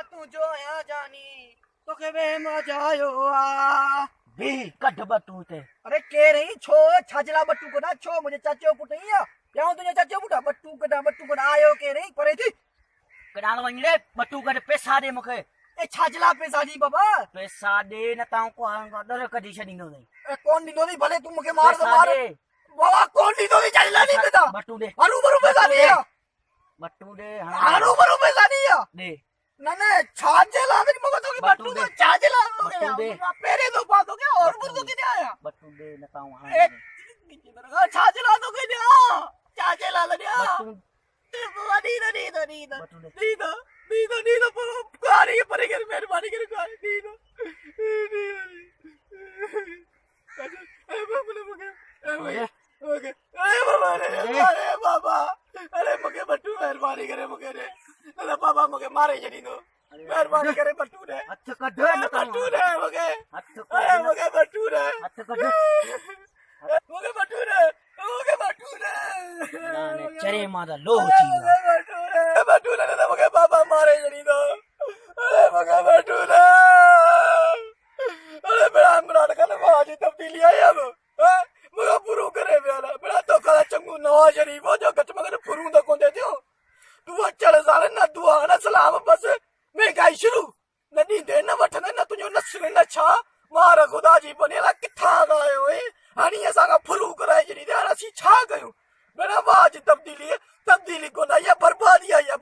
तू जो आया जानी तो के वे मजा आयो आ बे कट बटू ते अरे के रही छो छाजला बट्टू को ना छो मुझे चाचो पुटैया या तुझे चाचो पुटा बट्टू को आयो के रही परे थी कडाल वणले बटू कर पैसा दे मखे ए छाजला पैसा दी बाबा पैसा दे न ताऊ को दर कदी छडीनो नहीं ए कौन दी दी भले तू मुके मार तो पैसा मार दे बाबा कौन दी छाजला नहीं पैसा बटू दे हरू बरू पैसा नहीं है बटू दे हरू बरू पैसा नहीं है दे ना ना छाजला नहीं मगो तो की बट्टू तो छाजला बट्टू दे पेरे तो बात हो गया और बुर तो किने आया बटू दे न ताऊ ए छाजला तो किने आ छाजला ले आ बटू नीनो पुकारी परे कर मेहरबानी कर नीनो अरे बाबा अरे मुके बट्टू मेहरबानी करे मुके रे अरे बाबा मुके मारे जनी नो मेहरबानी करे बट्टू रे हाथ कढ न बट्टू रे मुके हाथ अरे मुके बट्टू रे हाथ कढ मुके बट्टू रे नाने चरे मादा लोह चीवा बट्टू रे तो मुके बाबा मारे जनी नो अरे मुके बट्टू रे अरे बड़ा कल बाजी तब्दीली आई अब मुका पुरू करे बेला बड़ा तो कला चंगू नवाज शरीफ हो जो गट मगर पुरू तो कोन दे दियो तू चढ़ साले ना दुआ ना सलाम बस मैं गाई शुरू नदी दे न वठन न तुजो नसरे न छा मार खुदा जी बनेला किथा गयो ए हानी असा का पुरू कराए जनी दे असी छा गयो बड़ा बाज तब्दीली को ना ये बर्बादी है